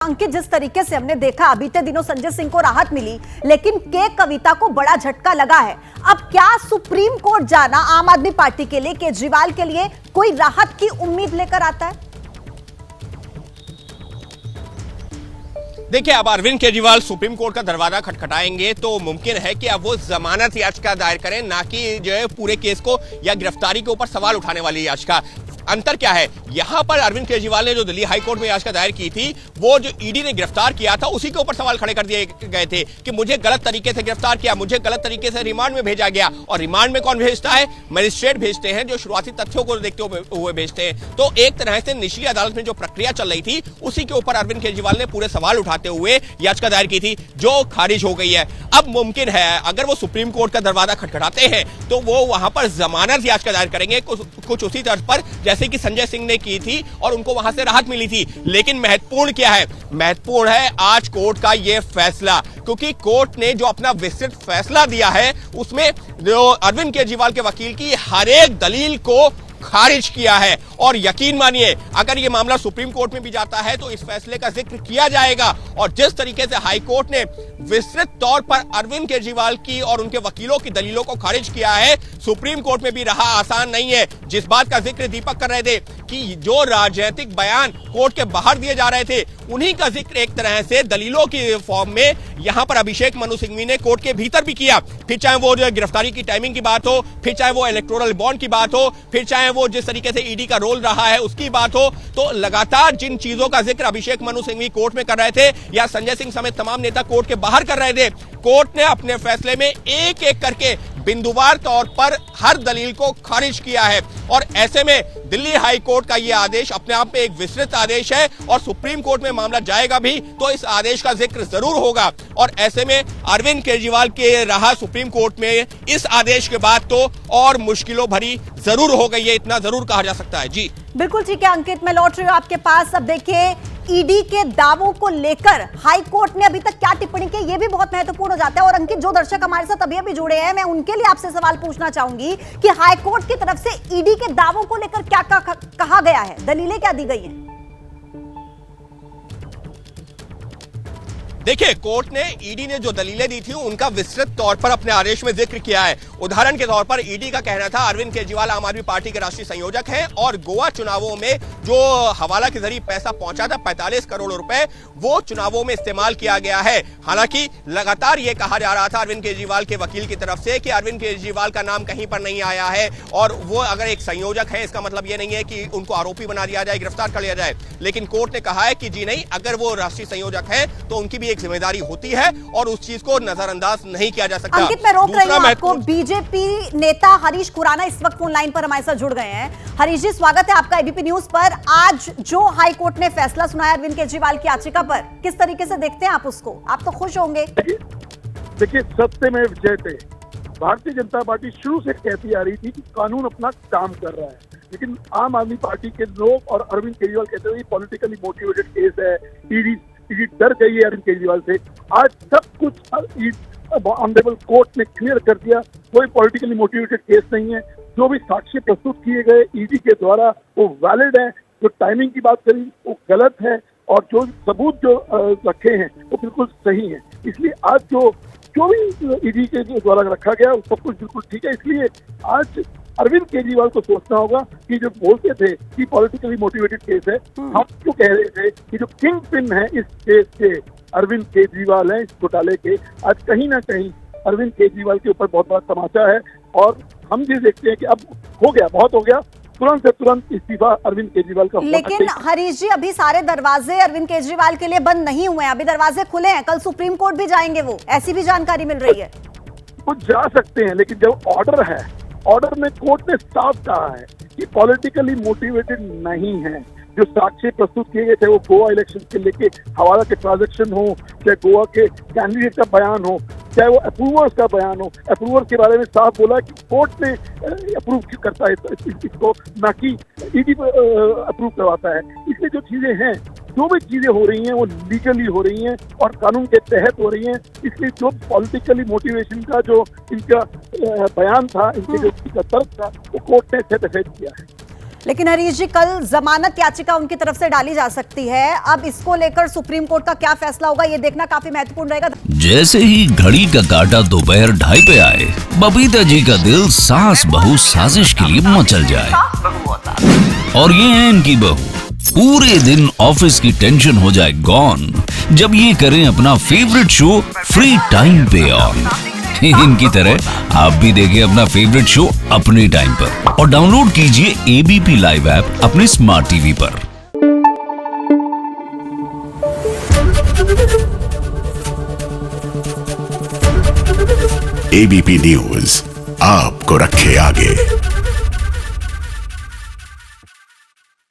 अंकित, जिस तरीके से हमने देखा बीते दिनों संजय सिंह को राहत मिली, लेकिन के कविता को बड़ा झटका लगा है। अब क्या सुप्रीम कोर्ट जाना आम आदमी पार्टी के लिए, केजरीवाल के लिए कोई राहत की उम्मीद लेकर आता है? देखिए, अब अरविंद केजरीवाल सुप्रीम कोर्ट का दरवाजा खटखटाएंगे तो मुमकिन है कि अब वो जमानत याचिका दायर करें, ना कि जो है पूरे केस को या गिरफ्तारी के ऊपर सवाल उठाने वाली याचिका। अंतर क्या है, यहां पर अरविंद केजरीवाल ने जो दिल्ली हाई कोर्ट में याचिका दायर की थी, वो जो ईडी ने गिरफ्तार किया था उसी के ऊपर सवाल खड़े कर दिए गए थे कि मुझे गलत तरीके से गिरफ्तार किया, मुझे गलत तरीके से रिमांड में भेजा गया। और रिमांड में कौन भेजता है? मजिस्ट्रेट भेजते हैं, जो शुरुआती तथ्यों को देखते हुए भेजते हैं। तो एक तरह से निचली अदालत में जो प्रक्रिया चल रही थी उसी के ऊपर अरविंद केजरीवाल ने पूरे सवाल उठाते हुए याचिका दायर की थी, जो खारिज हो गई है। अब मुमकिन है अगर वो सुप्रीम कोर्ट का दरवाजा खटखटाते हैं तो वो वहां पर जमानत याचिका दायर करेंगे, कुछ उसी तर्ज पर जैसे कि संजय सिंह ने की थी और उनको वहां से राहत मिली थी। लेकिन महत्वपूर्ण क्या है? महत्वपूर्ण है आज कोर्ट का यह फैसला, क्योंकि कोर्ट ने जो अपना विस्तृत फैसला दिया है उसमें जो अरविंद केजरीवाल के वकील की हर एक दलील को खारिज किया है। और यकीन मानिए, अगर यह मामला सुप्रीम कोर्ट में भी जाता है तो इस फैसले का जिक्र किया जाएगा। और जिस तरीके से हाई कोर्ट ने विस्तृत तौर पर अरविंद केजरीवाल की और उनके वकीलों की दलीलों को खारिज किया है, सुप्रीम कोर्ट में भी रहा आसान नहीं है। जिस बात का जिक्र दीपक कर रहे थे कि जो राजनीतिक बयान कोर्ट के बाहर दिए जा रहे थे, उन्हीं का जिक्र एक तरह से दलीलों की फॉर्म में यहां पर अभिषेक मनु सिंघवी ने कोर्ट के भीतर भी किया। फिर चाहे वो जो गिरफ्तारी की टाइमिंग की बात हो, फिर चाहे वो इलेक्टोरल बॉन्ड की बात हो, फिर चाहे वो जिस तरीके से ईडी का रोल रहा है उसकी बात हो, तो लगातार जिन चीजों का जिक्र अभिषेक मनु सिंघवी कोर्ट में कर रहे थे या संजय सिंह समेत तमाम नेता कोर्ट के बाहर कर रहे थे, कोर्ट ने अपने फैसले में एक एक करके बिंदुवार तौर पर हर दलील को खारिज किया है। और ऐसे में दिल्ली हाई कोर्ट का यह आदेश अपने आप में एक विस्तृत आदेश है और सुप्रीम कोर्ट में मामला जाएगा भी तो इस आदेश का जिक्र जरूर होगा। और ऐसे में अरविंद केजरीवाल के राह सुप्रीम कोर्ट में इस आदेश के बाद तो और मुश्किलों भरी जरूर हो गई है, इतना जरूर कहा जा सकता है। जी बिल्कुल ठीक है अंकित, मैं लौट रही हूं आपके पास। अब देखिए, ईडी के दावों को लेकर हाई कोर्ट ने अभी तक क्या टिप्पणी की, ये भी बहुत महत्वपूर्ण हो जाता है। और अंकित, जो दर्शक हमारे साथ अभी जुड़े हैं, मैं उनके लिए आपसे सवाल पूछना चाहूंगी कि हाई कोर्ट की तरफ से ईडी के दावों को लेकर क्या कहा गया है, दलीलें क्या दी गई हैं? देखिए, कोर्ट ने ईडी ने जो दलीलें दी थी उनका विस्तृत तौर पर अपने आदेश में जिक्र किया है। उदाहरण के तौर पर ईडी का कहना था अरविंद केजरीवाल आम आदमी पार्टी के राष्ट्रीय संयोजक हैं और गोवा चुनावों में जो हवाला के जरिए पैसा पहुंचा था 45 करोड़ रुपए, वो चुनावों में इस्तेमाल किया गया है। हालांकि लगातार यह कहा जा रहा था अरविंद केजरीवाल के वकील की तरफ से कि अरविंद केजरीवाल का नाम कहीं पर नहीं आया है और वो अगर एक संयोजक है इसका मतलब यह नहीं है कि उनको आरोपी बना दिया जाए, गिरफ्तार कर लिया जाए। लेकिन कोर्ट ने कहा है कि जी नहीं, अगर वो राष्ट्रीय संयोजक है तो उनकी भी एक जिम्मेदारी होती है और उस चीज को नजरअंदाज नहीं किया जा सकता। अंकित, मैं रोक रही हूं आपको। बीजेपी नेता हरीश खुराना इस वक्त फोन लाइन पर हमारे साथ जुड़ गए हैं। हरीश जी, स्वागत है आपका एबीपी न्यूज पर। आज जो हाई कोर्ट ने फैसला सुनाया अरविंद केजरीवाल की याचिका पर, किस तरीके से देखते हैं आप उसको? आप तो खुश होंगे। देखिए, सत्य में विजय थे। भारतीय जनता पार्टी शुरू से कहती आ रही थी कि कानून अपना काम कर रहा है, लेकिन आम आदमी पार्टी के लोग और अरविंद केजरीवाल कहते हैं पॉलिटिकली मोटिवेटेड केस है, ईडी डर गई है अरविंद केजरीवाल से। आज सब कुछ ऑनरेबल कोर्ट ने क्लियर कर दिया, कोई पॉलिटिकली मोटिवेटेड केस नहीं है। जो भी साक्ष्य प्रस्तुत किए गए ईडी के द्वारा वो वैलिड है। जो टाइमिंग की बात करी वो गलत है और जो सबूत जो रखे हैं वो बिल्कुल सही है। इसलिए आज जो भी ईडी के द्वारा रखा गया वो सब कुछ बिल्कुल ठीक है। इसलिए आज अरविंद केजरीवाल को सोचना होगा कि जो बोलते थे कि पॉलिटिकली मोटिवेटेड केस है, हम क्यों कह रहे थे कि जो किंग पिन है इस केस के अरविंद केजरीवाल है, इस घोटाले के, आज कहीं ना कहीं अरविंद केजरीवाल के ऊपर बहुत बड़ा तमाचा है। और हम ये देखते हैं कि अब हो गया, बहुत हो गया, तुरंत से तुरंत इस्तीफा अरविंद केजरीवाल का। लेकिन हरीश जी, अभी सारे दरवाजे अरविंद केजरीवाल के लिए बंद नहीं हुए हैं, अभी दरवाजे खुले हैं। कल सुप्रीम कोर्ट भी जाएंगे वो, ऐसी भी जानकारी मिल रही है। वो जा सकते हैं, लेकिन जब ऑर्डर है, ऑर्डर में कोर्ट ने साफ कहा है कि पॉलिटिकली मोटिवेटेड नहीं है। जो साक्ष्य प्रस्तुत किए गए थे वो गोवा इलेक्शन के लेके हवाला के ट्रांजैक्शन हो, चाहे गोवा के कैंडिडेट का बयान हो, चाहे वो अप्रूवर्स का बयान हो, अप्रूवर के बारे में साफ बोला कि कोर्ट ने अप्रूव करता है इसको, ना कि ईडी अप्रूव करवाता है। इसलिए जो चीजें हैं, जो भी चीजें हो रही हैं वो लीगली हो रही हैं और कानून के तहत हो रही हैं। इसलिए जो पॉलिटिकली मोटिवेशन का जो इनका बयान था, इनके जो तर्क था, वो कोर्ट ने सेटिस्फाइड किया है। लेकिन हरीश जी, कल जमानत याचिका उनकी तरफ से डाली जा सकती है। अब इसको लेकर सुप्रीम कोर्ट का क्या फैसला होगा, ये देखना काफी महत्वपूर्ण रहेगा। जैसे ही घड़ी का काटा दोपहर 2:30 पे आए, बबीता जी का दिल सास बहू साजिश के लिए मचल जाए। और ये है इनकी बहू, पूरे दिन ऑफिस की टेंशन हो जाए गॉन जब ये करें अपना फेवरेट शो फ्री टाइम पे ऑन। इनकी तरह आप भी देखिए अपना फेवरेट शो अपने टाइम पर और डाउनलोड कीजिए एबीपी लाइव ऐप अपने स्मार्ट टीवी पर। एबीपी न्यूज आपको रखे आगे।